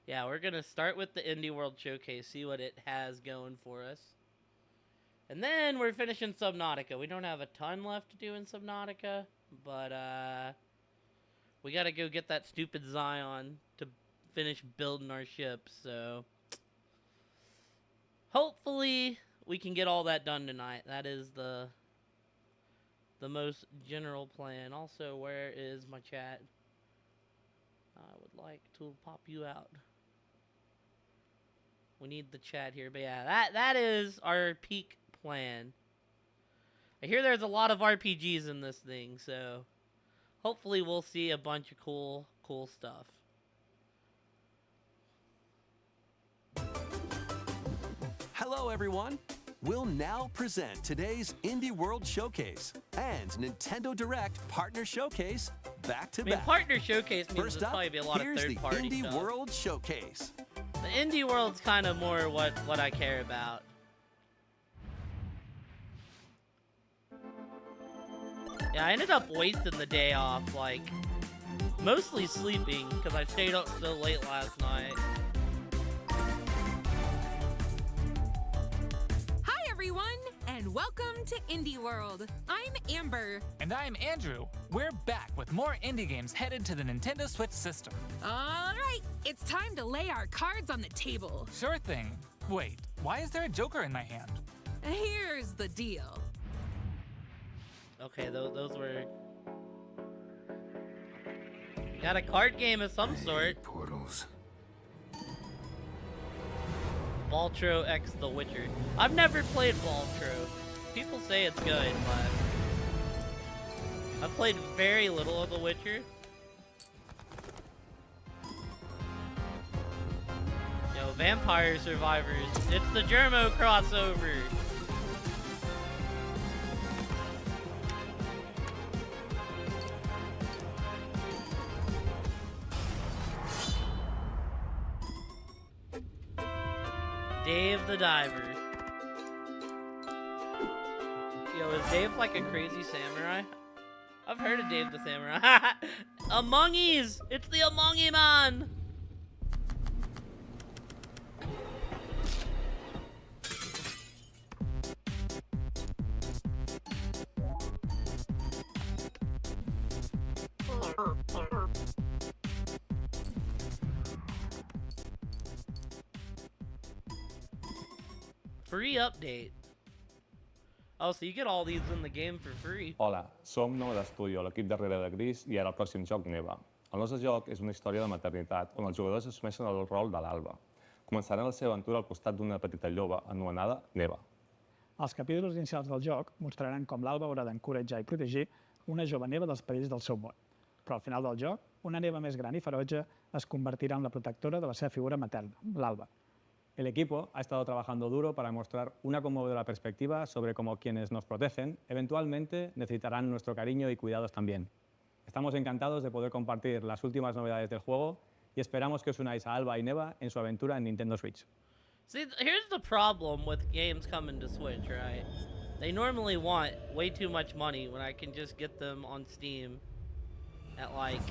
Yeah, we're going to start with the Indie World Showcase, see what it has going for us. And then we're finishing Subnautica. We don't have a ton left to do in Subnautica, but we got to go get that stupid Zion to finish building our ship, so hopefully we can get all that done tonight. That is the most general plan. Also, where is my chat? I would like to pop you out. We need the chat here, but yeah, that is our peak plan. I hear there's a lot of RPGs in this thing, so hopefully we'll see a bunch of cool stuff. Hello, everyone. We'll now present today's Indie World Showcase and Nintendo Direct Partner Showcase back to back. Partner Showcase means First there's up, probably be a lot of here's the third-party Indie stuff. World Showcase. The Indie World's kind of more what I care about. Yeah, I ended up wasting the day off, like, mostly sleeping, because I stayed up so late last night. Hi, everyone, and welcome to Indie World. I'm Amber. And I'm Andrew. We're back with more indie games headed to the Nintendo Switch system. All right, it's time to lay our cards on the table. Sure thing. Wait, why is there a Joker in my hand? Here's the deal. Okay, those were... Got a card game of some sort. Portals. Baltro X The Witcher. I've never played Baltro. People say it's good, but I've played very little of The Witcher. Yo, Vampire Survivors. It's the Germo crossover. Dave the Diver. Yo, is Dave like a crazy samurai? I've heard of Dave the Samurai. Amongies! It's the Amongi Man! Free update. Oh, so you get all these in the game for free. Hola, som Nova d'Estudio, l'equip darrere de Gris, i ara el pròxim joc Neva. El nostre joc és una història de maternitat, on els jugadors assumeixen el rol de l'Alba. Començaran la seva aventura al costat d'una petita lloba anomenada Neva. Els capítols inicials del joc mostraran com l'Alba haurà d'encoratjar i protegir una jove Neva dels perills del seu món. Però al final del joc, una Neva més gran i ferotge es convertirà en la protectora de la seva figura materna, l'Alba. El equipo ha estado trabajando duro para mostrar una conmovedora perspectiva sobre cómo quienes nos protegen eventualmente necesitarán nuestro cariño y cuidados también. Estamos encantados de poder compartir las últimas novedades del juego y esperamos que os unáis a Alba y Neva en su aventura en Nintendo Switch. See, here's the problem with games coming to Switch, right? They normally want way too much money when I can just get them on Steam at like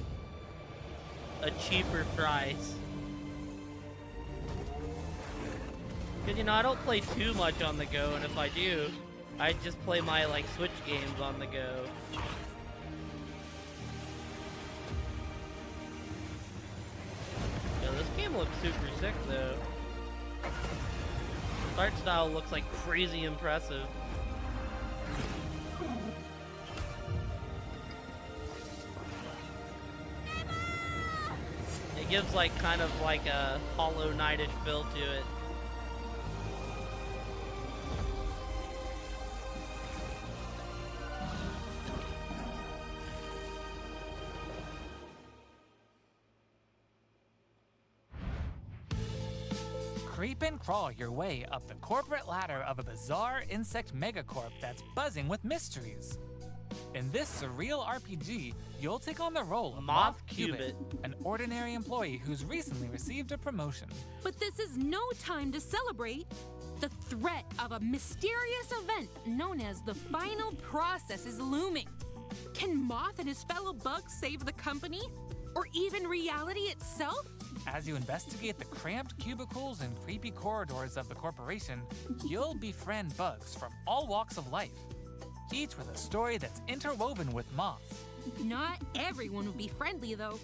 a cheaper price. Because, you know, I don't play too much on the go, and if I do, I just play my, like, Switch games on the go. Yo, this game looks super sick, though. The art style looks, like, crazy impressive. It gives, like, kind of like a Hollow Knight-ish feel to it. Creep and crawl your way up the corporate ladder of a bizarre insect megacorp that's buzzing with mysteries. In this surreal RPG, you'll take on the role of Moth Cubit, an ordinary employee who's recently received a promotion. But this is no time to celebrate. The threat of a mysterious event known as the final process is looming. Can Moth and his fellow bugs save the company? Or even reality itself? As you investigate the cramped cubicles and creepy corridors of the corporation, you'll befriend bugs from all walks of life, each with a story that's interwoven with moths. Not everyone will be friendly, though.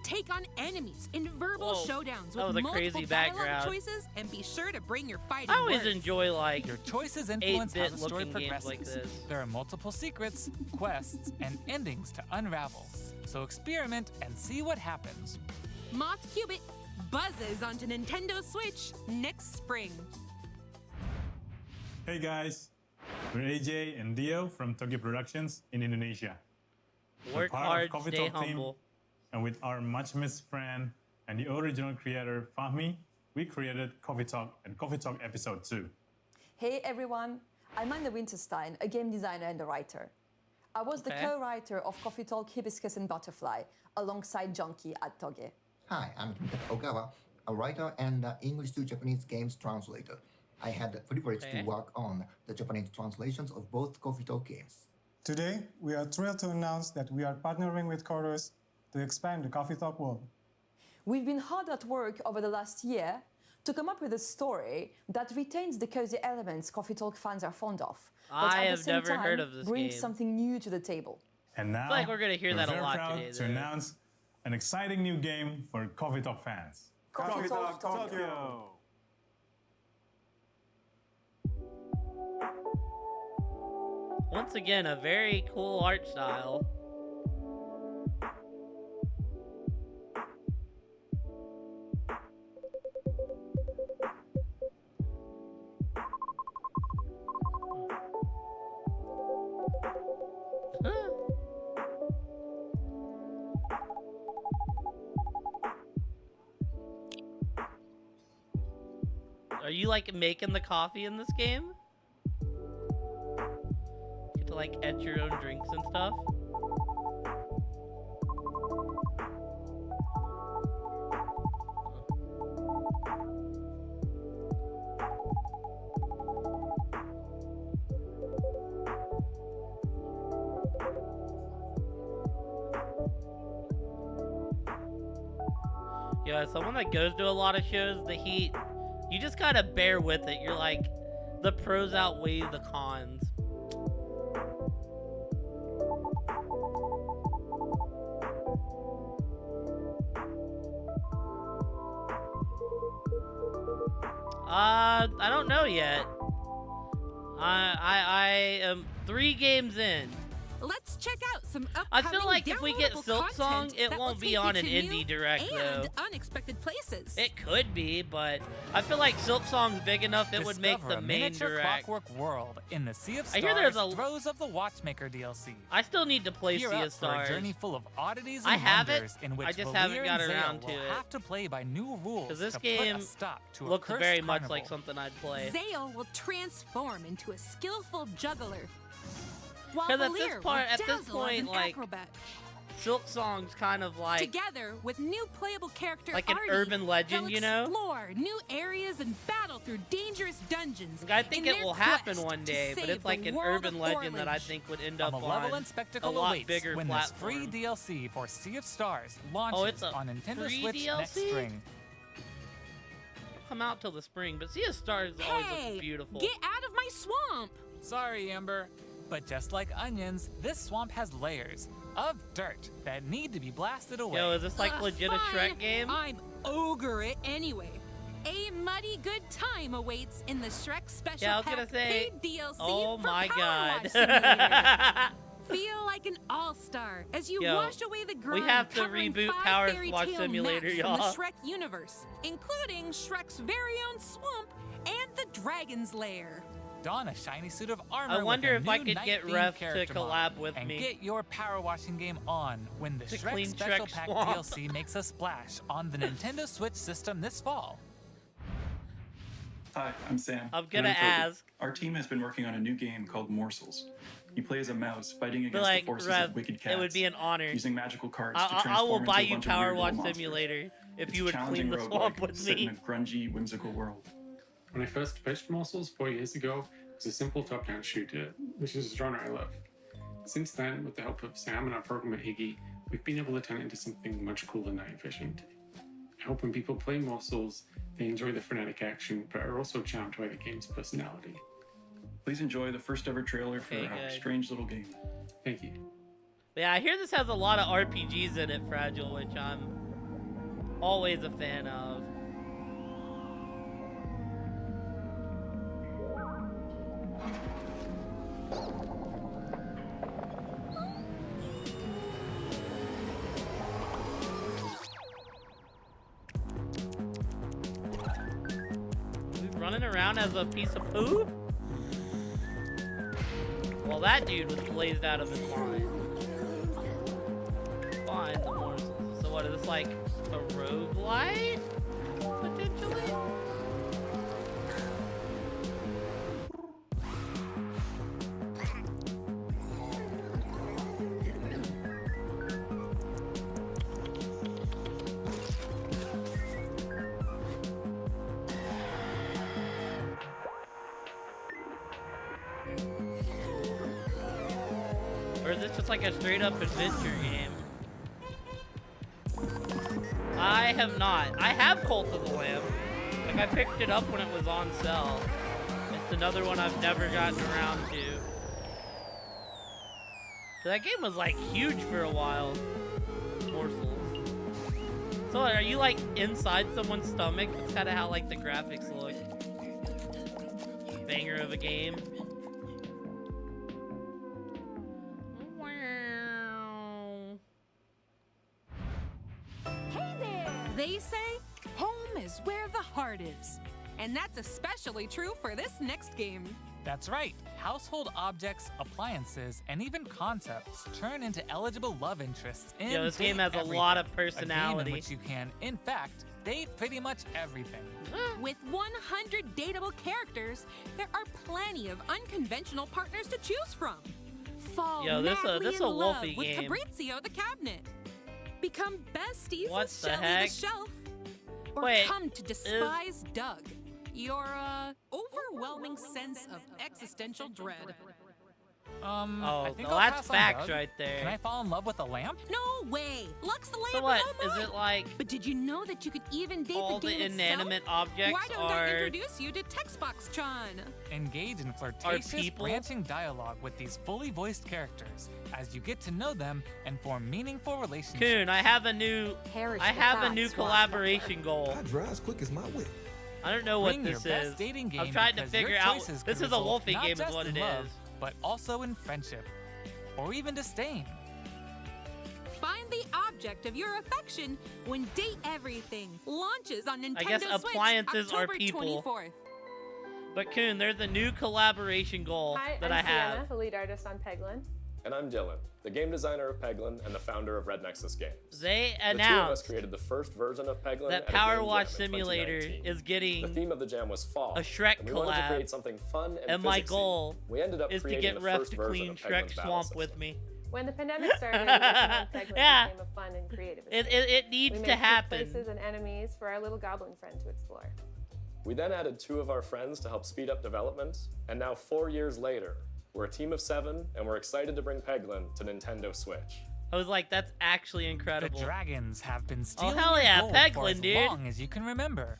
Take on enemies in verbal Whoa, showdowns that was with a crazy multiple dialogue background. choices, and be sure to bring your fighting I always words. enjoy like Your choices influence how 8-bit the story looking games progresses. like this. There are multiple secrets, quests, and endings to unravel. So experiment and see what happens. Moth Cubit buzzes onto Nintendo Switch next spring. Hey guys, we're AJ and Dio from Tokyo Productions in Indonesia. Work part of hard, Coffee stay Talk team. humble. And with our much missed friend and the original creator, Fahmi, we created Coffee Talk and Coffee Talk Episode 2. Hey everyone, I'm Anna Winterstein, a game designer and a writer. I was the Okay. co-writer of Coffee Talk, Hibiscus and Butterfly, alongside Junkie at Toge. Hi, I'm Kmitaka Ogawa, a writer and English to Japanese games translator. I had the privilege Okay. to work on the Japanese translations of both Coffee Talk games. Today, we are thrilled to announce that we are partnering with Chorus to expand the Coffee Talk world. We've been hard at work over the last year to come up with a story that retains the cozy elements Coffee Talk fans are fond of, but I at have the same never time heard of this brings game. something new to the table. And now, like we're gonna hear that a very lot proud today, to though. announce an exciting new game for Coffee Talk fans. Coffee Talk Tokyo. Once again, a very cool art style. Are you like making the coffee in this game? Get to like etch your own drinks and stuff? Yeah, as someone that goes to a lot of shows, the heat, you just gotta bear with it. You're like, the pros outweigh the cons. I don't know yet. I am 3 games in. Let's check out some I upcoming feel like if we get downloadable Silk Song, content it that will won't be take you on an to Indie new Direct, and though. unexpected places. It could be, but I feel like Silk Song's big enough it would make Discover the a main miniature direct. Clockwork world in the Sea of I Stars hear there's a- Throes of the Watchmaker DLC. I still need to play Gear Sea up of Stars. for a journey full of oddities and I have it, wonders in which I just Valir haven't and got Zale around to will it. have to play by new rules Because this to game put a stop to looks a cursed very much carnival. like something I'd play. Zale will transform into a skillful juggler, while 'Cause at this Valir part- will at this dazzle as point, an like, acrobat. Silk Song's kind of like Together with new playable character Like an Artie, urban legend, they'll you know? explore new areas and battle through dangerous dungeons. I think in it their will happen quest one to day, but save it's like the an world urban of legend that I Orlange. think would end A up on malevolent a spectacle lot awaits bigger when platform. this free DLC for Sea of Stars launches Oh, it's a on Nintendo free Switch next DLC? spring. Come out till the spring, but Sea of Stars always Hey, looks beautiful. get out of my swamp! Sorry, Amber. But just like onions, this swamp has layers of dirt that need to be blasted away. Yo, is this like legit a Fine. Shrek game? I'm ogre it anyway. A muddy good time awaits in the Shrek special Yeah, I was gonna pack say. paid DLC Oh for my Power god. Wash Simulator. Feel like an all-star as you Yo, wash away the grime have to covering reboot 5 Power fairy Wash tale Simulator, maps y'all. from the Shrek universe, including Shrek's very own swamp and the Dragon's Lair. Don a shiny suit of armor. I wonder with if a I new could get night-themed Ref to character collab mod, with and me. get your power washing game on when the To Shrek clean Special Shrek Pack Swamp. DLC makes a splash on the Nintendo Switch system this fall. Hi, I'm Sam. I'm and gonna Toby. ask. Our team has been working on a new game called Morsels. You play as a mouse fighting But against like, the forces Rev, of wicked cats. it would be an honor. Using magical cards to I transform will buy into a you bunch of Power weird Wash little monsters. Simulator if It's you a would clean challenging the roguelike swamp with set me. in a grungy, whimsical world. When I first pitched Morsels 4 years ago, it was a simple top-down shooter, which is a genre I love. Since then, with the help of Sam and our programmer Iggy, we've been able to turn it into something much cooler and night efficient. I hope when people play Morsels, they enjoy the frenetic action, but are also charmed by the game's personality. Please enjoy the first ever trailer for our strange little game. Thank you. Yeah, I hear this has a lot of RPGs in it, Fragile, which I'm always a fan of. Running around as a piece of poo? Well, that dude was blazed out of his mind. Fine, the morsels. So what, is this like a roguelite? Potentially? Or is this just like a straight up adventure game? I have not. I have Cult of the Lamb. Like, I picked it up when it was on sale. It's another one I've never gotten around to. That game was like huge for a while. Morsels. So are you like inside someone's stomach? That's kind of how like the graphics look. Banger of a game. They say home is where the heart is. And that's especially true for this next game. That's right. Household objects, appliances, and even concepts turn into eligible love interests in Yo, this game has a lot of personality. A game in which you can, in fact, date pretty much everything. With 100 dateable characters, there are plenty of unconventional partners to choose from. Fall madly in love Wolfie with game. Fabrizio the cabinet. Become besties What with the Shelly heck? the shelf. Or Wait, come to despise Doug. Your overwhelming sense of existential dread. I think well, I'll that's pass on facts Doug. right there. Can I fall in love with a lamp? No way! Lux the lamp So what? is all Is mine. it like But did you know that you could even date all the the game inanimate itself? objects Why don't I are introduce you to Textbox-chan? Engage in flirtatious, people? branching dialogue with these fully voiced characters as you get to know them and form meaningful relationships. Coon, I have a new collaboration goal. I drive as quick as my whip. I don't know what Bring this your best is. dating game I'm trying to because your figure out. choices This could is a result Wolfie not game, is just what in it love, is. but also in friendship, or even disdain. Find the object of your affection when Date Everything launches on Nintendo I guess Switch appliances are October people. 24th. But Coon, there's a new collaboration goal Hi, that I'm I have. Sienna, the lead artist on Peglin. And I'm Dylan, the game designer of Peglin and the founder of Red Nexus Games. They The two of us announced created the first version of Peglin that at a Power game Watch jam in Simulator 2019. is getting The theme of the jam was fall. a Shrek and we wanted to collab. create something fun and my physicsy. goal we ended up is to creating get the Ref first to version clean of Shrek Peglin's battle Swamp system. with me. When the pandemic started, we became Peglin Yeah. became a fun and creative It escape. needs we to made happen. places and enemies for our little goblin friend to explore. We then added 2 of our friends to help speed up development, and now 4 years later, we're a team of 7, and we're excited to bring Peglin to Nintendo Switch. I was like, that's actually incredible. The dragons have been stealing hell your yeah, gold Peglin, for as dude. long as you can remember.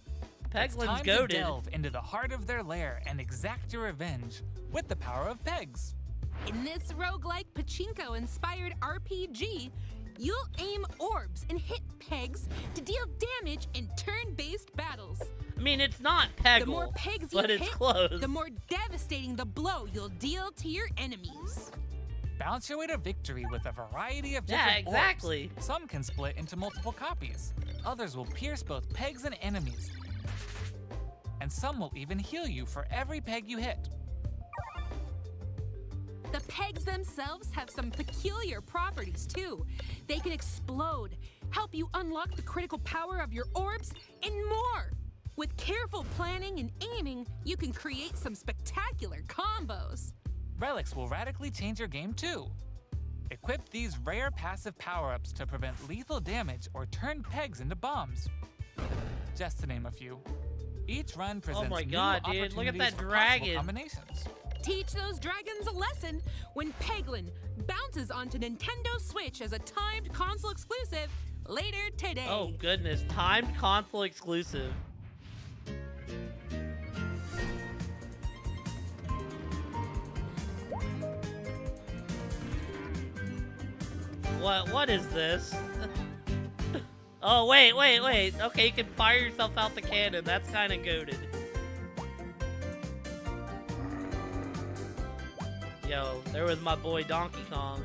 It's Peglin's time goated. to delve into the heart of their lair and exact your revenge with the power of pegs. In this roguelike pachinko-inspired RPG, you'll aim orbs and hit pegs to deal damage in turn-based battles. I mean, it's not Peggle, The more pegs you but it's hit, close. the more devastating the blow you'll deal to your enemies. Bounce your way to victory with a variety of Yeah, different exactly. orbs. Some can split into multiple copies. Others will pierce both pegs and enemies. And some will even heal you for every peg you hit. The pegs themselves have some peculiar properties too. They can explode, help you unlock the critical power of your orbs, and more. With careful planning and aiming, you can create some spectacular combos. Relics will radically change your game too. Equip these rare passive power-ups to prevent lethal damage or turn pegs into bombs. Just to name a few. Each run presents my new God, dude, look at opportunities that for possible dragon. combinations. Teach those dragons a lesson when Peglin bounces onto Nintendo Switch as a timed console exclusive later today. Oh goodness, timed console exclusive. What is this? Oh, wait. Okay, you can fire yourself out the cannon. That's kind of goated. Yo, there was my boy Donkey Kong.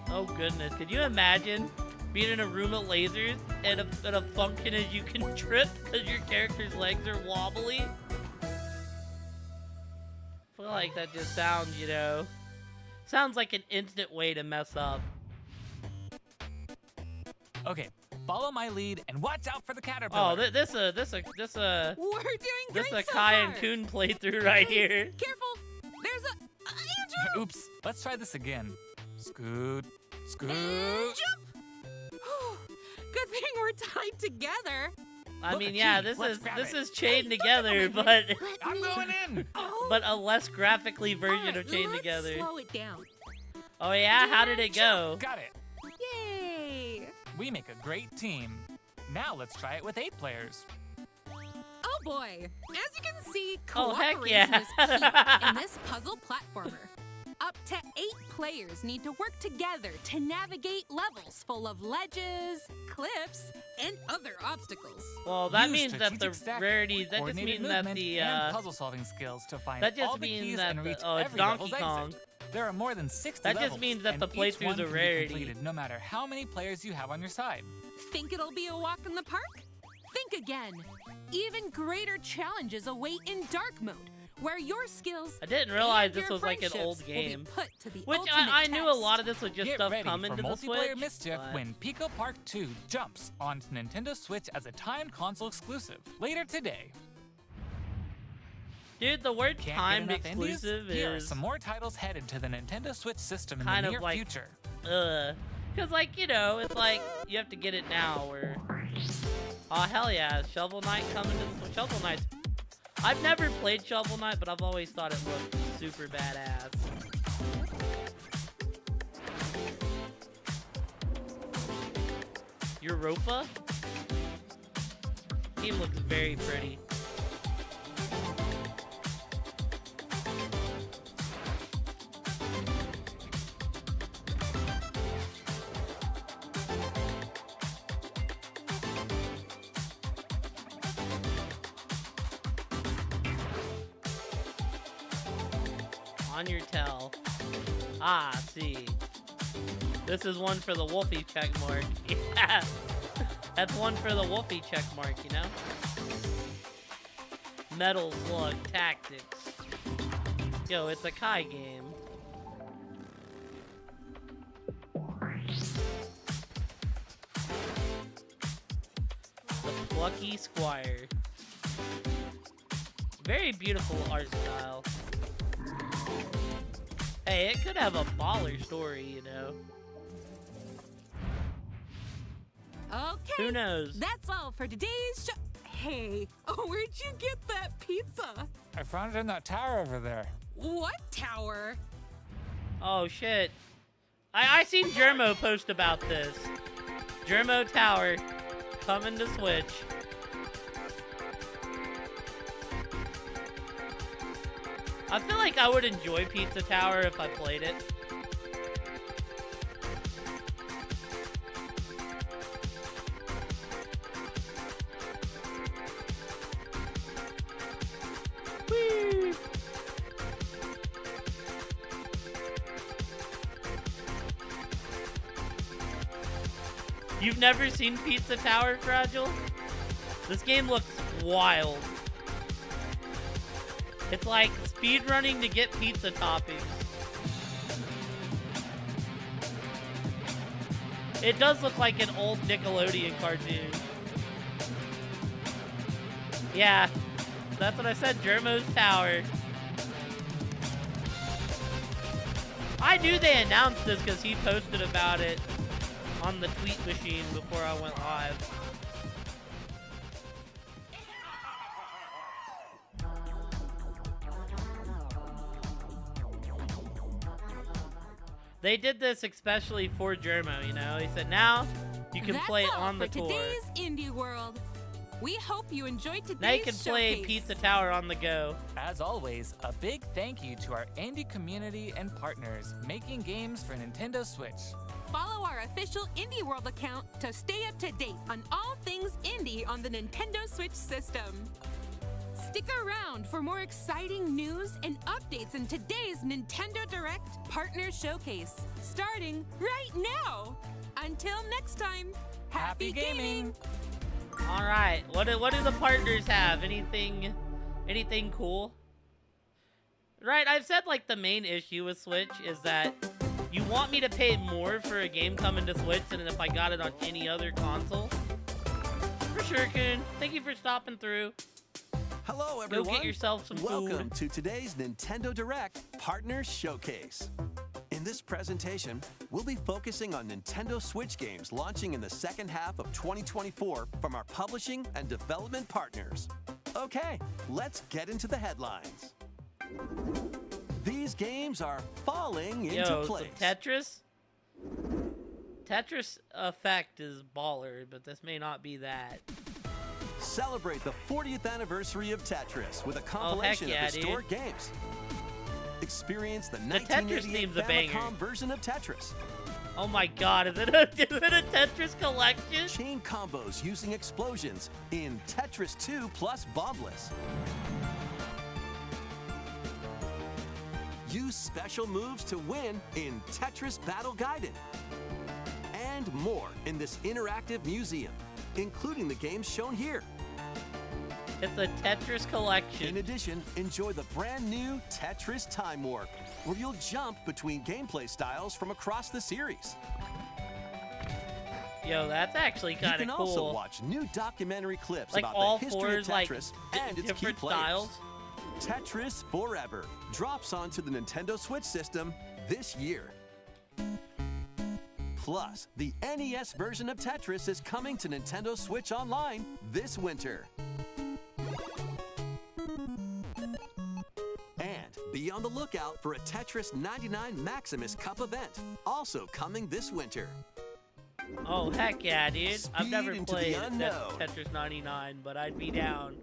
Oh goodness, could you imagine being in a room of lasers and a function is you can trip because your character's legs are wobbly? I feel like that just sounds, sounds like an instant way to mess up. Okay, follow my lead and watch out for the caterpillar. Oh, this We're doing great this a so Kai far. and Kun playthrough right here. Careful! There's a Andrew! Oops, let's try this again. Scoot, scoot. Jump! Good thing we're tied together. I Look, mean, a yeah, key. this Let's is grab this it. is chained together, but I'm going in. but a less graphically version Alright, of chained let's together. slow it down. Oh yeah, how did it go? Got it. Yay! We make a great team. Now let's try it with 8 players. Oh boy! As you can see, Oh, heck cooperation yeah. is key in this puzzle platformer. Up to 8 players need to work together to navigate levels full of ledges, cliffs, and other obstacles. Well, that Use means that the strategic stacking, rarity. That just coordinated means that movement, the and puzzle-solving skills to find that just all the means keys that and the- reach oh, it's every Donkey level's Kong. exit. There are more than 60 That just levels, means that and the each playthrough's one a can be rarity. completed no matter how many players you have on your side. Think it'll be a walk in the park? Think again. Even greater challenges await in dark mode, where your skills I didn't realize and this your was like an friendships old will be game. put to the Which ultimate I knew a test. lot of this was just Get stuff ready coming for to the multiplayer Switch. mischief but- when Pico Park 2 jumps onto Nintendo Switch as a timed console exclusive later today. Dude, the word Can't timed get enough indies? exclusive Here are is some more titles headed to the Nintendo Switch system in kind the of near like, future. Cause like, it's like you have to get it now or oh hell yeah, Shovel Knight coming to the Shovel Knight. I've never played Shovel Knight, but I've always thought it looked super badass. Europa? Game looks very pretty. On your tail. Ah, see. This is one for the Wolfie check mark. Yeah. That's one for the Wolfie check mark, Metal Slug Tactics. Yo, it's a Kai game. The Plucky Squire. Very beautiful art style. Hey, it could have a baller story, Okay. Who knows? That's all for today's show. Hey, where'd you get that pizza? I found it in that tower over there. What tower? Oh shit. I seen Germo post about this. Germo Tower coming to Switch. I feel like I would enjoy Pizza Tower if I played it. Whee! You've never seen Pizza Tower, Fragile? This game looks wild. It's like speedrunning to get pizza toppings. It does look like an old Nickelodeon cartoon. Yeah, that's what I said, Germo's Tower. I knew they announced this because he posted about it on the tweet machine before I went live. They did this especially for Germo, you know? He said, now you can That's play all on the for tour. today's Indie World. We hope you enjoyed today's Now you can play showcase. Pizza Tower on the go. As always, a big thank you to our indie community and partners making games for Nintendo Switch. Follow our official Indie World account to stay up to date on all things indie on the Nintendo Switch system. Stick around for more exciting news and updates in today's Nintendo Direct Partner Showcase, starting right now. Until next time, happy gaming! All right, what do the partners have? Anything cool? Right, I've said like the main issue with Switch is that you want me to pay more for a game coming to Switch than if I got it on any other console. For sure, Kun. Thank you for stopping through. Hello, everyone. Go get yourself some Welcome food. to today's Nintendo Direct Partner Showcase. In this presentation, we'll be focusing on Nintendo Switch games launching in the second half of 2024 from our publishing and development partners. Okay, let's get into the headlines. These games are falling into place. Tetris? Tetris Effect is baller, but this may not be that. Celebrate the 40th anniversary of Tetris with a compilation yeah, of historic games. Experience the Tetris 1988 theme's a banger. Famicom version of Tetris. Oh my god, is it a Tetris collection? Chain combos using explosions in Tetris 2 plus Bombless. Use special moves to win in Tetris Battle Guided. And more in this interactive museum, including the games shown here. It's a Tetris collection. In addition, enjoy the brand new Tetris Time Warp, where you'll jump between gameplay styles from across the series. Yo, that's actually kind You of can cool. also watch new documentary clips Like about all the history fours, of like, Tetris and its key different players. styles. Tetris Forever drops onto the Nintendo Switch system this year. Plus, the NES version of Tetris is coming to Nintendo Switch Online this winter. And be on the lookout for a Tetris 99 Maximus Cup event, also coming this winter. Oh, heck yeah, dude. I've Speed never into the played unknown. Tetris 99, but I'd be down.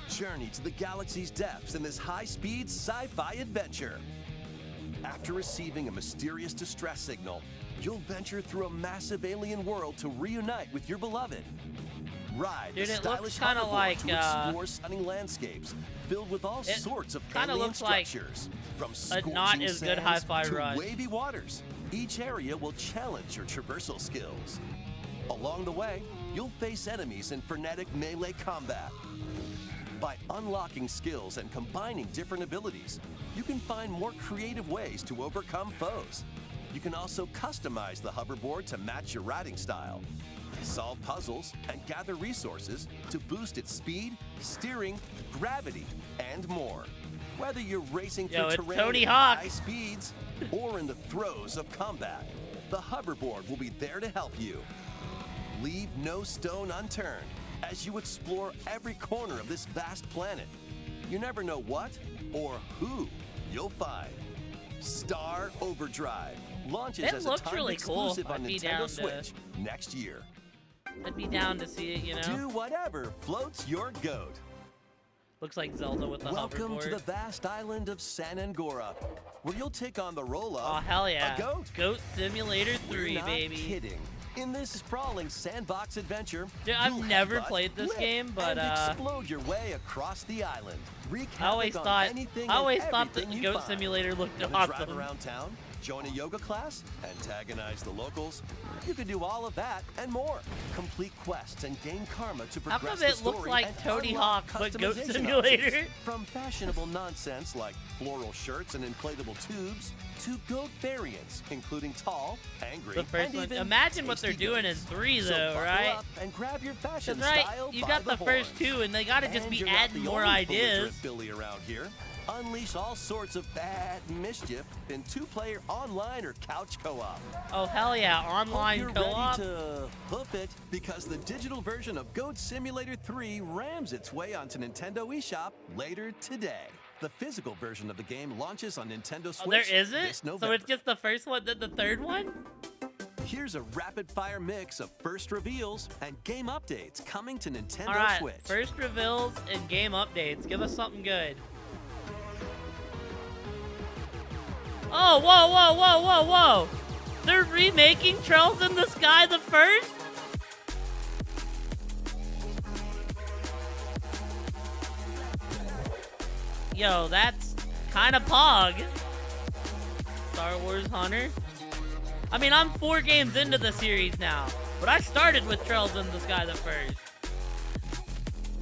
Journey to the galaxy's depths in this high-speed sci-fi adventure. After receiving a mysterious distress signal, you'll venture through a massive alien world to reunite with your beloved. Ride Dude, the it looks stylish kinda hoverboard like, to explore stunning landscapes filled with all it sorts of kinda alien looks like structures. From a scorching not as good sands Hi-Fi to Rush. wavy waters, each area will challenge your traversal skills. Along the way, you'll face enemies in frenetic melee combat. By unlocking skills and combining different abilities, you can find more creative ways to overcome foes. You can also customize the hoverboard to match your riding style, solve puzzles, and gather resources to boost its speed, steering, gravity, and more. Whether you're racing Yo, through it's terrain Tony at Hawk. high speeds or in the throes of combat, the hoverboard will be there to help you. Leave no stone unturned as you explore every corner of this vast planet. You never know what or who you'll find. Star Overdrive launches It as a looks timed really cool. exclusive on I'd be down Nintendo to- Switch next year. I'd be down to see it, you know? Do whatever floats your goat. Looks like Zelda with the Welcome hoverboard. to the vast island of San Angora, where you'll take on the role of Oh, hell yeah. a goat. Goat Simulator We're 3, not baby. kidding. In this sprawling sandbox adventure, Dude, I've you'll never headbutt, played this lift, game, but, and explode your way across the island. Wreak I always havoc on thought anything I always and thought the everything you Goat find. Simulator looked Wanna awesome. Drive around town, join a yoga class, antagonize the locals. You can do all of that and more. Complete quests and gain karma to How progress come the it looks story like and Tony unlock Hawk, but Goat customization Simulator? options. From fashionable nonsense like floral shirts and inflatable tubes to goat variants, including tall, angry, The first and one. even Imagine what they're tasty doing in goats. 3, So though, buckle right? up and grab your fashion That's right. style You by got the first horns. 2, and they gotta just And be you're not adding the more only ideas. belligerent Billy around here. Unleash all sorts of bad mischief in 2-player online or couch co-op. Oh, hell yeah. Online Hope you're co-op. ready to hoof it because the digital version of Goat Simulator 3 rams its way onto Nintendo eShop later today. The physical version of the game launches on Nintendo Switch Oh, there this isn't? November. So it's just the first one, then the third one? Here's a rapid-fire mix of first reveals and game updates coming to Nintendo All right, Switch. first reveals and game updates. Give us something good. Oh, whoa, whoa, whoa, whoa, whoa! They're remaking Trails in the Sky the first? Yo, that's kind of pog. Star Wars Hunter. I mean, I'm 4 games into the series now, but I started with Trails in the Sky the first.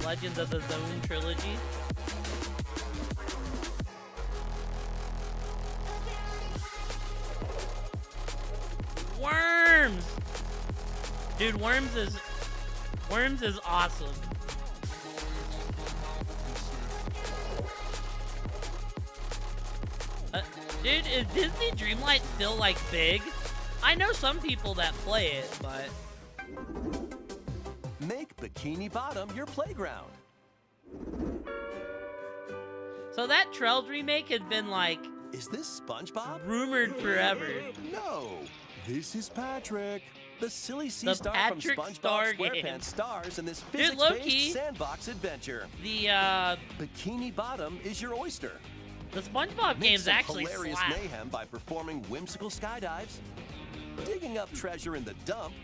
Legends of the Zone trilogy. Worms! Dude, Worms is awesome. Dude, is Disney Dreamlight still, like, big? I know some people that play it, but... Make Bikini Bottom your playground. So that Trails remake has been, like... Is this SpongeBob? Rumored forever. No, this is Patrick. The silly sea The star Patrick from SpongeBob Star game. SquarePants stars in this Dude, physics-based low-key, sandbox adventure. The, Bikini Bottom is your oyster. The SpongeBob Make games some actually hilarious slap. mayhem by performing whimsical skydives, digging up treasure in the dump,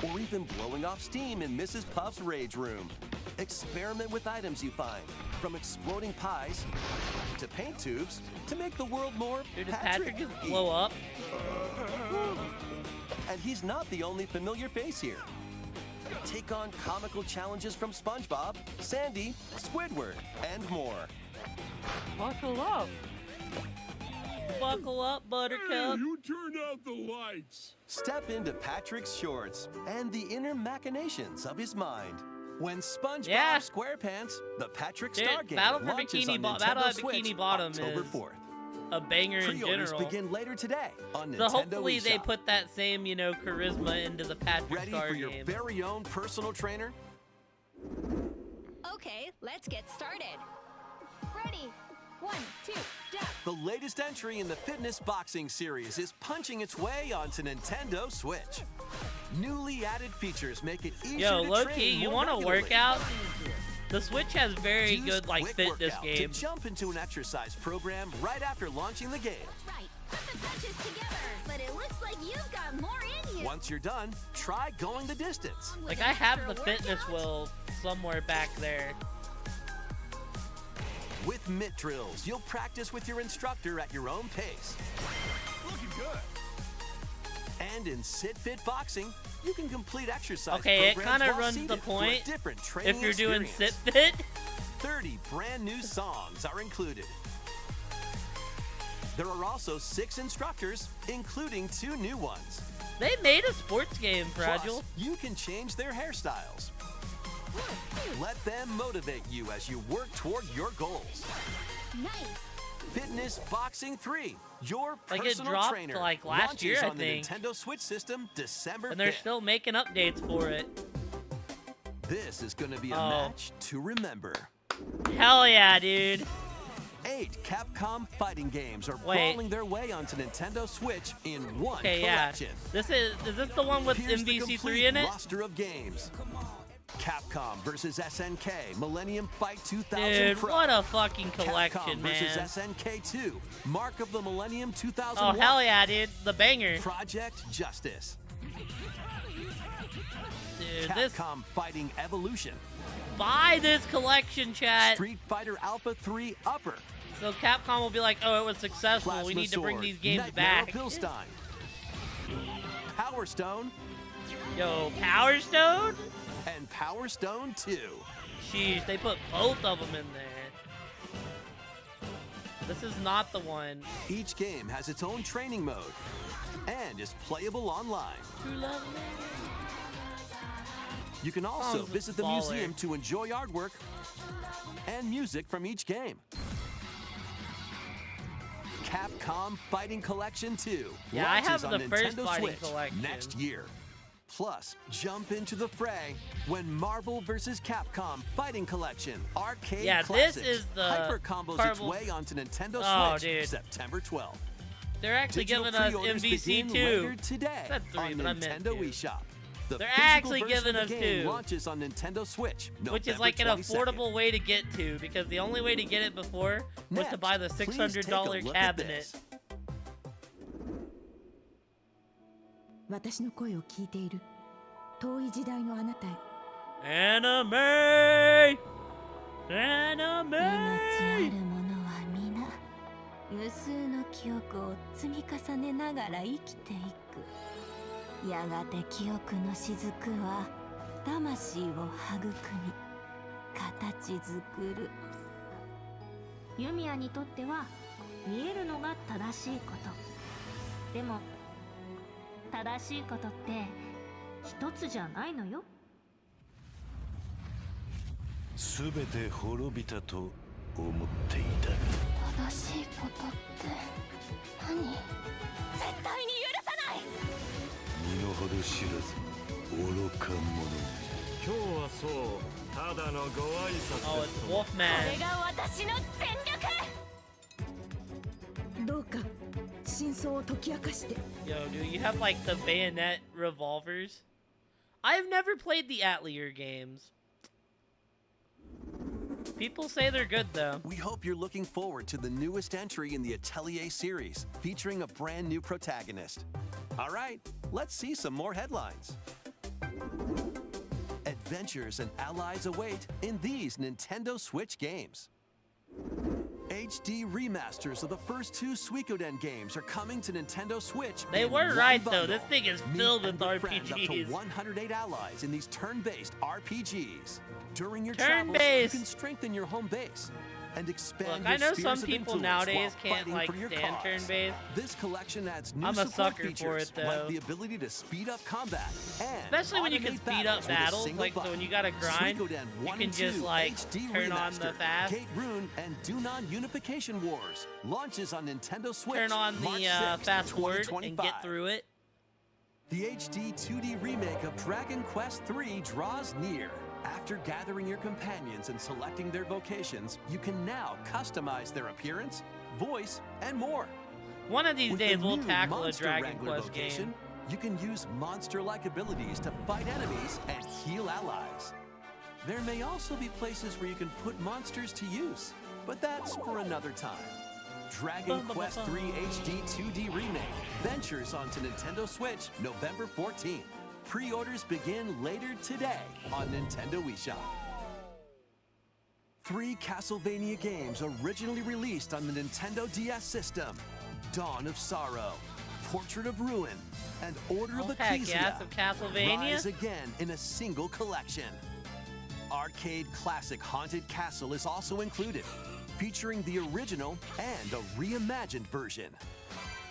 or even blowing off steam in Mrs. Puff's rage room. Experiment with items you find, from exploding pies to paint tubes to make the world more Dude, does Patrick just blow up? And he's not the only familiar face here. Take on comical challenges from SpongeBob, Sandy, Squidward, and more. Buckle up. Buckle up, Buttercup. You turned out the lights. Step into Patrick's shorts and the inner machinations of his mind. When SpongeBob SquarePants, the Patrick Star Dude, game Battle for launches Bikini on Battle Nintendo at Switch Bikini Bottom October is 4th. a banger in Pre-orders general. begin later today on So Nintendo hopefully they eShop. put that same, you know, charisma into the Patrick Ready Star for your game. very own personal trainer? Okay, let's get started. Ready? 1, 2, jump. The latest entry in the fitness boxing series is punching its way onto Nintendo Switch. Newly added features make it easier Yo, to low train key, you more want to regularly. work out? The Switch has very Use good, like, Quick fitness Workout games. to jump into an exercise program right after launching the game. Right, put the punches together. But it looks like you've got more in you. Once you're done, try going the distance. Like, I have the fitness wheel somewhere back there. With mitt drills, you'll practice with your instructor at your own pace. Looking good. And in Sit Fit Boxing, you can complete exercise Okay, it programs kind of while runs seated the for a point different training if you're doing experience. Sit Fit. 30 brand new songs are included. There are also 6 instructors, including 2 new ones. They made a sports game, Fragile. Plus, you can change their hairstyles. Let them motivate you as you work toward your goals. Nice. Fitness Boxing 3, your Like, it personal dropped, trainer, like, last launches year, I on think. the Nintendo Switch system December And they're 5th. still making updates for it. This is going to be a Oh. match to remember. Hell yeah, dude. 8 Capcom fighting games are Wait. brawling their way onto Nintendo Switch in one Okay, yeah. collection. Is this the one with Here's the MVC3 complete in it? roster of games. Capcom versus SNK, Millennium Fight 2000 Dude, Pro. what a fucking collection, Capcom versus man. SNK2, Mark of the Millennium 2001. Oh, hell yeah, dude. The banger. Project Justice. Dude, this... Capcom Fighting Evolution. Buy this collection, chat. Street Fighter Alpha 3 Upper. So Capcom will be like, oh, it was successful. We Plasma need to bring Sword, these games Nightmare back. of Pilstein. Power Stone. Yo, Power Stone? And Power Stone 2. Jeez, they put both of them in there. This is not the one. Each game has its own training mode and is playable online. You can also Sounds visit the baller. museum to enjoy artwork and music from each game. Capcom Fighting Collection 2 Yeah, I launches have on the first Nintendo Fighting Switch Collection. next year. Plus, jump into the fray when Marvel vs. Capcom Fighting Collection Arcade Yeah, Classics this is the hyper combos its way onto Nintendo Switch dude. September 12th. They're actually Digital giving us pre-orders MVC begin 2. later today Said 3, on but I meant Nintendo 2. eShop. The They're physical actually version giving of us the game 2. launches on Nintendo Switch, Which is November like an 22nd. affordable way to get to, because the only way to get it before was to Next, buy the please $600 take a look at cabinet. this. 私の声を聞いている遠い時代のあなたへ Anime! 命あ Anime! るものは皆無数の記憶を積み重ねながら生きていくやがて記憶の雫は魂を育み形作るユミヤにとっては見えるのが正しいことでも正しいことって一つじゃないのよすべて滅びたと思っていたが正しいことって何絶対に許さない身の程知らず愚か者今日はそうただのご挨拶 Oh, です it's Wolfman. これが私の全力どうか真相を解き明かして Yo, dude, you have like the bayonet revolvers. I've never played the Atelier games. People say they're good though. We hope you're looking forward to the newest entry in the Atelier series, featuring a brand new protagonist. All right, let's see some more headlines. Adventures and allies await in these Nintendo Switch games. HD remasters of the first 2 Suikoden games are coming to Nintendo Switch. They in were one right though. bundle. This thing is Meet filled and with befriend up to RPGs. 108 allies in these turn-based RPGs. During your Turn-based. travels, you can strengthen your home base and expand Look, your I know spheres some of people influence nowadays while can't fighting like for your stand cause. turn-based. This collection adds new I'm a support sucker for features it, though. like the ability to speed up combat and Especially when you can automate speed up with a battles, single like so button. when you gotta grind, Suikoden you 1 can and just 2 like HD turn on the Remaster, fast. Gate Rune and Dunon Unification Wars launches on Nintendo Switch. Turn on March the 6th, fast forward and 2025. get through it. The HD 2D remake of Dragon Quest III draws near. After gathering your companions and selecting their vocations, you can now customize their appearance, voice, and more. One of these With days the we'll new tackle a Monster Dragon Wrangler Quest vocation, game. you can use monster-like abilities to fight enemies and heal allies. There may also be places where you can put monsters to use, but that's for another time. Dragon Quest III HD 2D Remake ventures onto Nintendo Switch November 14th. Pre-orders begin later today on Nintendo eShop. 3 Castlevania games originally released on the Nintendo DS system: Dawn of Sorrow, Portrait of Ruin, and Order of Oh, heck Ecclesia yeah, some Castlevania. rise again in a single collection. Arcade classic Haunted Castle is also included, featuring the original and a reimagined version.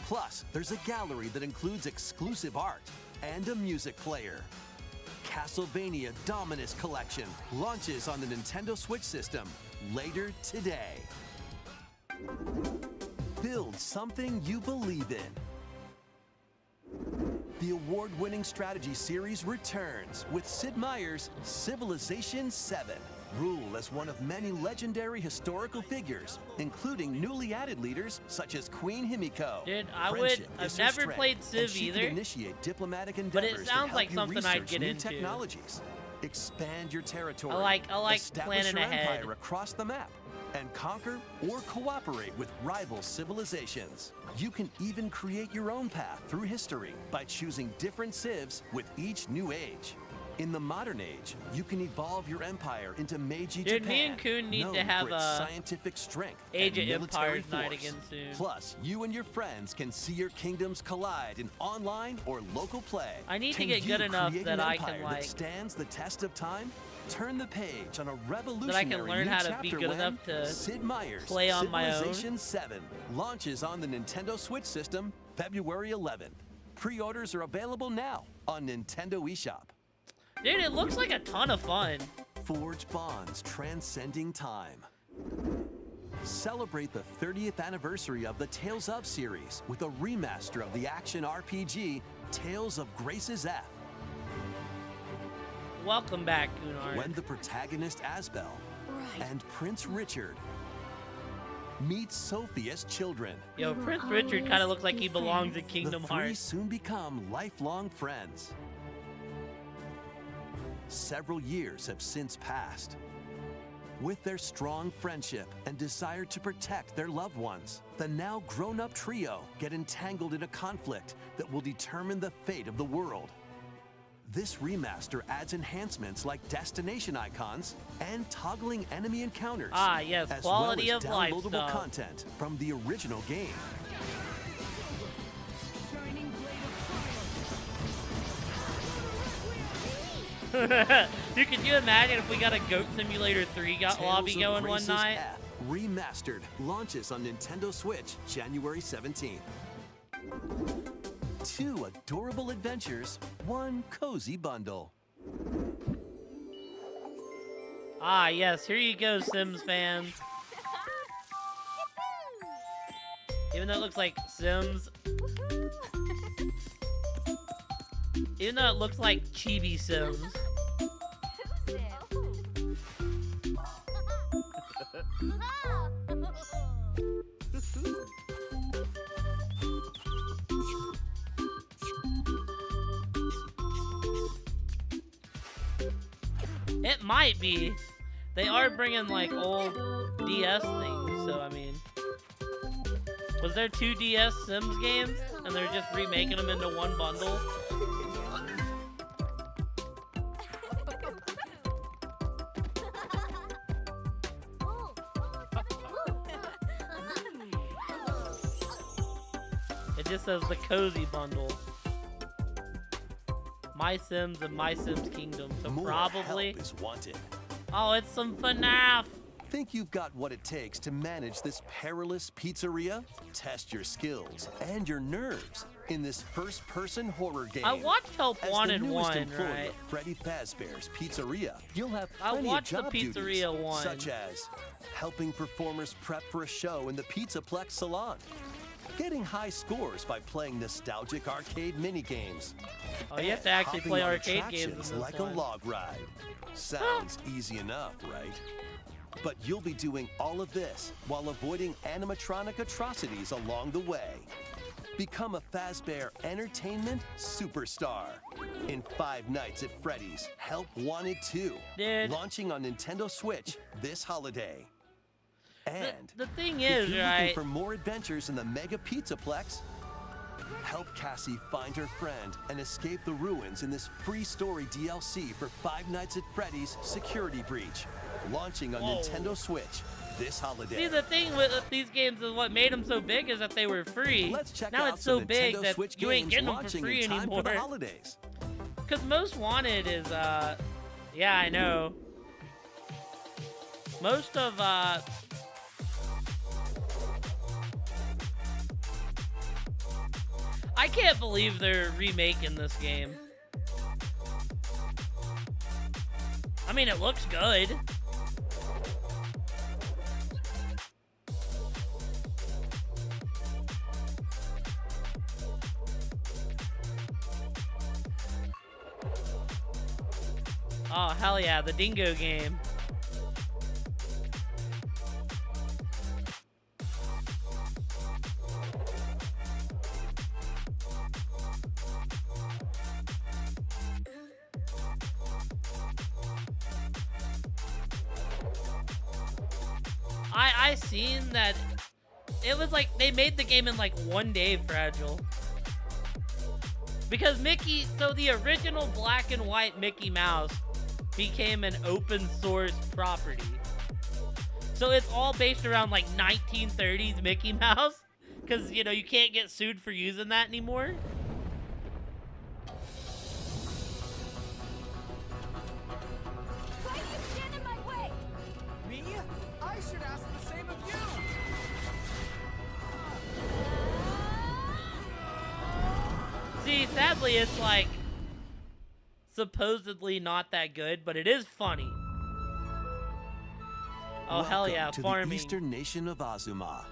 Plus, there's a gallery that includes exclusive art and a music player. Castlevania Dominus Collection launches on the Nintendo Switch system later today. Build something you believe in. The award-winning strategy series returns with Sid Meier's Civilization VII. Rule as one of many legendary historical figures, including newly added leaders such as Queen Himiko. Dude, Friendship I've is her never strength, played and Civ she can either, initiate diplomatic but it endeavors that sounds help like you something I'd research get new into. technologies, expand your territory, I like establish planning your ahead. empire across the map, and conquer or cooperate with rival civilizations. You can even create your own path through history by choosing different civs with each new age. In the modern age, you can evolve your empire into Meiji Dude, Japan, me and Kun need known to have for its a scientific strength Age and of military Empires night force. again soon. Plus, you and your friends can see your kingdoms collide in online or local play. I need to Can get you good enough create that an I can, empire like- that stands the test of time? Turn the page on a revolutionary That I can learn new how to chapter be good when enough to Sid Meier's play on my own. Civilization 7 launches on the Nintendo Switch system February 11th. Pre-orders are available now on Nintendo eShop. Dude, it looks like a ton of fun. Forge bonds transcending time. Celebrate the 30th anniversary of the Tales of series with a remaster of the action RPG Tales of Grace's F. Welcome back, Gunnar. When the protagonist Asbel and Prince Richard meet Sophia's children. Yo, Prince Richard kind of looks like he belongs in Kingdom The three Hearts. soon become lifelong friends. Several years have since passed. With their strong friendship and desire to protect their loved ones, the now grown-up trio get entangled in a conflict that will determine the fate of the world. This remaster adds enhancements like destination icons and toggling enemy encounters. Ah, yes, as quality well as of life downloadable stuff. content from the original game. Dude, could you imagine if we got a Goat Simulator 3 lobby Tales of going one Grace's night? F Remastered launches on Nintendo Switch January 17th. 2 adorable adventures, 1 cozy bundle. Ah, yes, here you go, Sims fans. Even though it looks like Sims. Even though it looks like chibi Sims. It might be. They are bringing like old DS things, so I mean. Was there 2 DS Sims games and they're just remaking them into one bundle? It just says the cozy bundle. My Sims and My Sims Kingdom, so More probably. help is wanted. Oh, it's some FNAF. Think you've got what it takes to manage this perilous pizzeria? Test your skills and your nerves in this first-person horror game. I watched Help As Wanted the newest 1, employee right? of Freddy Fazbear's Pizzeria, you'll have I plenty watched of the job duties, Pizzeria 1. such as helping performers prep for a show in the Pizzaplex salon, getting high scores by playing nostalgic arcade mini-games. Oh, you have to and actually hopping play on arcade games in attractions this like one. a log ride. Sounds easy enough, right? But you'll be doing all of this while avoiding animatronic atrocities along the way. Become a Fazbear Entertainment superstar in 5 Nights at Freddy's Help Wanted 2, launching on Nintendo Switch this holiday. And the thing if is, you're right? looking for more adventures in the Mega Pizzaplex, help Cassie find her friend and escape the ruins in this free story DLC for 5 Nights at Freddy's Security Breach, launching on Whoa. Nintendo Switch this holiday. See, the thing with these games is what made them so big is that they were free. Let's check now out it's so some big Nintendo that Switch you ain't games getting them for launching free in time anymore. for the holidays. Because Most Wanted is, yeah, I know. Most of, I can't believe they're remaking this game. I mean, it looks good. Oh, hell yeah, the Dingo game. I seen that it was like they made the game in like 1 day, Fragile. Because Mickey, so the original black and white Mickey Mouse became an open source property. So it's all based around like 1930s Mickey Mouse. Because, you know, you can't get sued for using that anymore. Why do you stand in my way? Me? I should ask the same of you. See, sadly, it's like supposedly not that good, but it is funny. Oh, hell Welcome yeah, to farming. the eastern nation of Azuma.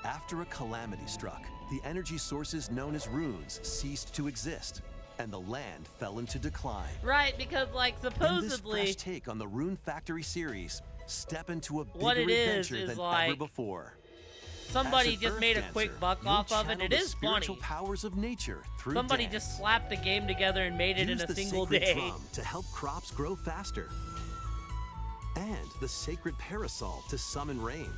After a calamity struck, the energy sources known as runes ceased to exist. and the land fell into decline. Right, because like In this supposedly fresh take on the Rune Factory series, step into a What bigger it is adventure than ever like before. somebody As an just earth made a dancer, quick buck you'll off of it. channel It the is spiritual funny. powers of nature through Somebody dance. just slapped a game together and made it Use in a the single sacred day. drum to help crops grow faster, and the sacred parasol to summon rain.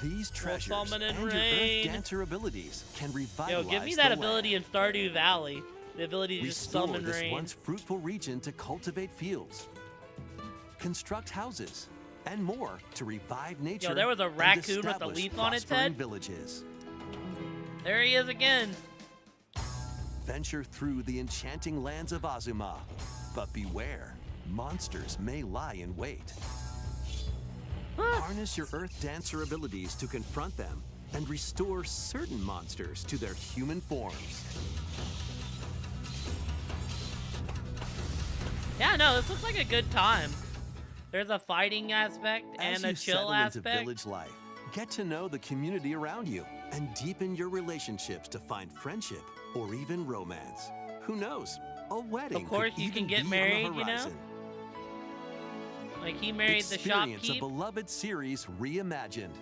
These treasures summon and in your rain. earth dancer abilities can Yo, revitalize give me the that land. ability in Stardew Valley. The ability to just Restore summon this rain. once fruitful region to cultivate fields, construct houses, and more to revive nature. Yo, there was a and raccoon with a establish leaf on its prospering head. Villages. There he is again. Venture through the enchanting lands of Azuma, but beware, monsters may lie in wait. Harness your Earth Dancer abilities to confront them and restore certain monsters to their human forms. Yeah, no, this looks like a good time. There's a fighting aspect As and a you chill settle into aspect. village life, get to know the community around you and deepen your relationships to find friendship or even romance. Who knows? A wedding. Of course, could you can even get be on married, the you know? horizon. Like he married the Experience shopkeep. a beloved series reimagined.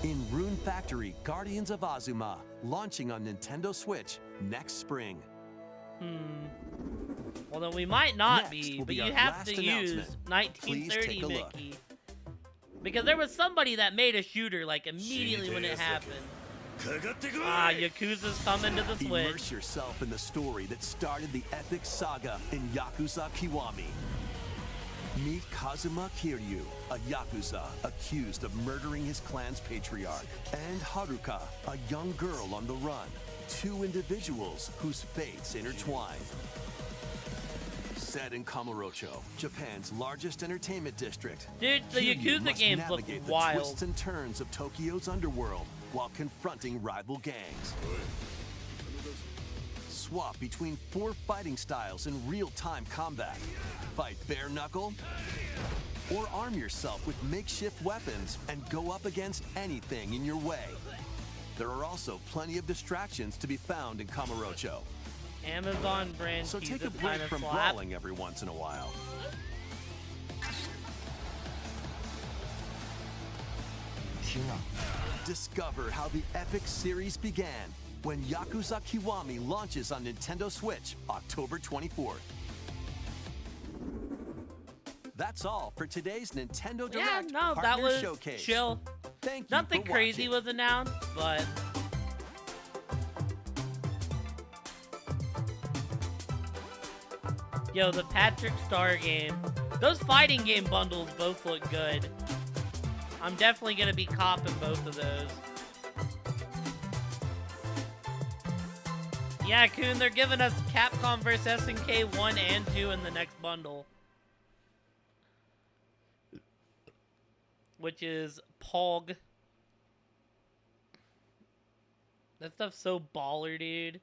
In Rune Factory, Guardians of Azuma, launching on Nintendo Switch next spring. Well, then we might not Next be, will but be you our have last to use announcement. Please 1930 take a look. Mickey. Because there was somebody that made a shooter like immediately when it happened. Ah, Yakuza's coming to the Switch. Immerse yourself in the story that started the epic saga in Yakuza Kiwami. Meet Kazuma Kiryu, a Yakuza accused of murdering his clan's patriarch, and Haruka, a young girl on the run. Two individuals whose fates intertwine. Set in Kamurocho, Japan's largest entertainment district. Dude, the Kiryu Yakuza must games look navigate the wild. twists and turns of Tokyo's underworld while confronting rival gangs. Swap between 4 fighting styles in real-time combat. Fight bare knuckle, or arm yourself with makeshift weapons and go up against anything in your way. There are also plenty of distractions to be found in Kamurocho. Amazon brand So take a Jesus break kinda from slap. brawling every once in a while. Discover how the epic series began when Yakuza Kiwami launches on Nintendo Switch October 24th. That's all for today's Nintendo Direct Yeah, no, that Partner was Showcase. chill. Thank you Nothing for crazy watching. was announced, but yo, the Patrick Star game. Those fighting game bundles both look good. I'm definitely gonna be copping both of those. Yeah, Coon, they're giving us Capcom vs. SNK 1 and 2 in the next bundle. Which is Pog. That stuff's so baller, dude.